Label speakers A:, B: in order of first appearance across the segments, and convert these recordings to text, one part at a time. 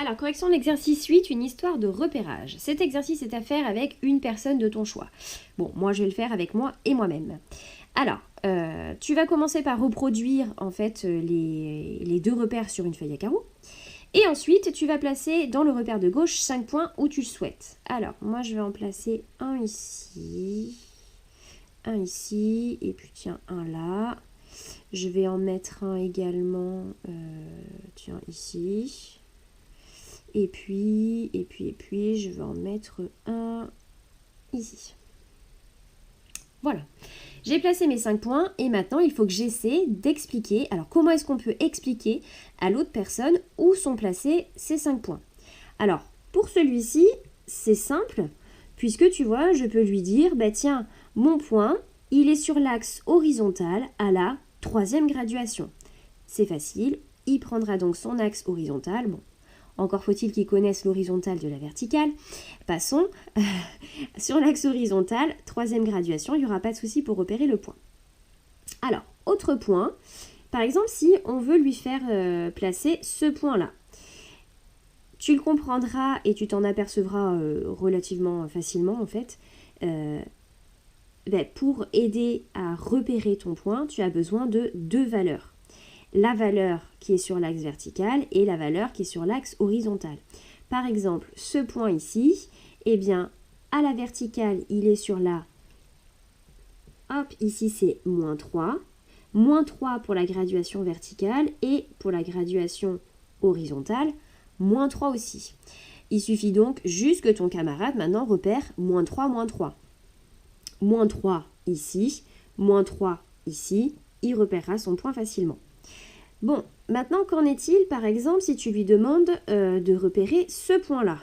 A: Alors, correction de l'exercice 8, une histoire de repérage. Cet exercice est à faire avec une personne de ton choix. Bon, moi je vais le faire avec moi et moi-même. Alors, tu vas commencer par reproduire en fait les deux repères sur une feuille à carreaux. Et ensuite, tu vas placer dans le repère de gauche 5 points où tu le souhaites. Alors, moi je vais en placer un ici, et puis tiens, un là. Je vais en mettre un également, tiens, ici. Et puis, je vais en mettre un ici. Voilà. J'ai placé mes 5 points et maintenant, il faut que j'essaie d'expliquer. Alors, comment est-ce qu'on peut expliquer à l'autre personne où sont placés ces 5 points? Alors, pour celui-ci, c'est simple, puisque tu vois, je peux lui dire, bah tiens, mon point, il est sur l'axe horizontal à la 3e graduation. C'est facile, il prendra donc son axe horizontal. Bon, encore faut-il qu'il connaisse l'horizontale de la verticale. Passons. Sur l'axe horizontal, 3e graduation, il n'y aura pas de souci pour repérer le point. Alors, autre point. Par exemple, si on veut lui faire placer ce point-là. Tu le comprendras et tu t'en apercevras relativement facilement en fait. Pour aider à repérer ton point, tu as besoin de 2 valeurs. La valeur qui est sur l'axe vertical et la valeur qui est sur l'axe horizontal. Par exemple, ce point ici, eh bien, à la verticale, il est sur la... Hop, ici c'est moins 3. Moins 3 pour la graduation verticale et pour la graduation horizontale, moins 3 aussi. Il suffit donc juste que ton camarade maintenant repère moins 3, moins 3. Moins 3 ici, moins 3 ici, il repérera son point facilement. Bon, maintenant, qu'en est-il, par exemple, si tu lui demandes de repérer ce point-là?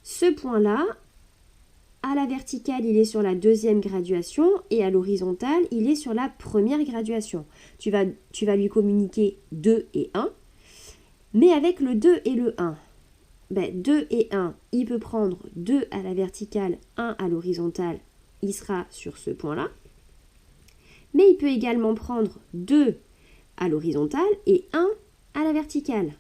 A: Ce point-là, à la verticale, il est sur la 2e graduation et à l'horizontale, il est sur la 1re graduation. Tu vas lui communiquer 2 et 1, mais avec le 2 et le 1. 2 et 1, il peut prendre 2 à la verticale, 1 à l'horizontale, il sera sur ce point-là. Mais il peut également prendre 2 à l'horizontale et 1 à la verticale.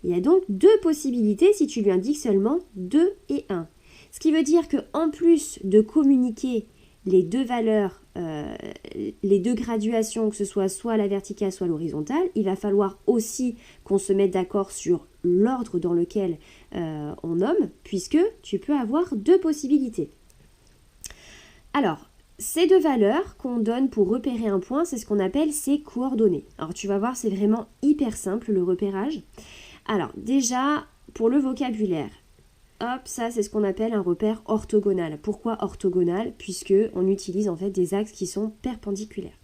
A: Il y a donc 2 possibilités si tu lui indiques seulement 2 et 1. Ce qui veut dire qu'en plus de communiquer les 2 valeurs, les 2 graduations, que ce soit à la verticale, soit à l'horizontale, il va falloir aussi qu'on se mette d'accord sur l'ordre dans lequel on nomme, puisque tu peux avoir 2 possibilités. Alors, ces 2 valeurs qu'on donne pour repérer un point, c'est ce qu'on appelle ses coordonnées. Alors tu vas voir, c'est vraiment hyper simple le repérage. Alors déjà, pour le vocabulaire, hop, ça c'est ce qu'on appelle un repère orthogonal. Pourquoi orthogonal? Puisque on utilise en fait des axes qui sont perpendiculaires.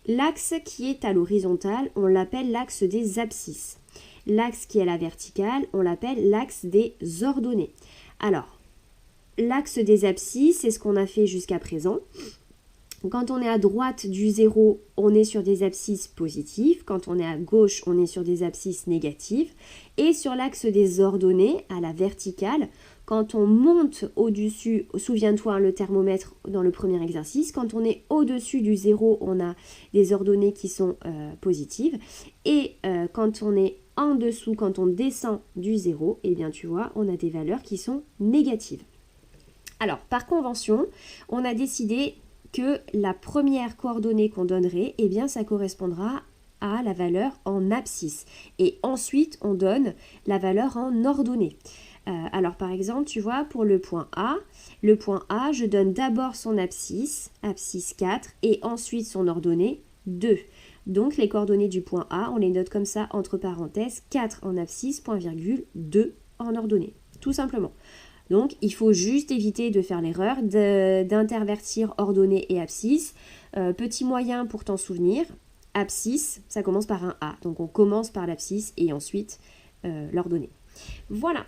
A: L'axe qui est à l'horizontale, on l'appelle l'axe des abscisses. L'axe qui est à la verticale, on l'appelle l'axe des ordonnées. Alors, l'axe des abscisses, c'est ce qu'on a fait jusqu'à présent. Quand on est à droite du 0, on est sur des abscisses positives. Quand on est à gauche, on est sur des abscisses négatives. Et sur l'axe des ordonnées, à la verticale, quand on monte au-dessus, souviens-toi le thermomètre dans le premier exercice, quand on est au-dessus du 0, on a des ordonnées qui sont positives. Et quand on est en dessous, quand on descend du 0, eh bien tu vois, on a des valeurs qui sont négatives. Alors, par convention, on a décidé que la première coordonnée qu'on donnerait, eh bien, ça correspondra à la valeur en abscisse. Et ensuite, on donne la valeur en ordonnée. Alors, par exemple, tu vois, pour le point A, je donne d'abord son abscisse, abscisse 4, et ensuite son ordonnée 2. Donc, les coordonnées du point A, on les note comme ça, entre parenthèses, 4 en abscisse, point virgule, 2 en ordonnée. Tout simplement. Donc, il faut juste éviter de faire l'erreur d'intervertir ordonnée et abscisse. Petit moyen pour t'en souvenir, abscisse, ça commence par un A. Donc, on commence par l'abscisse et ensuite l'ordonnée. Voilà.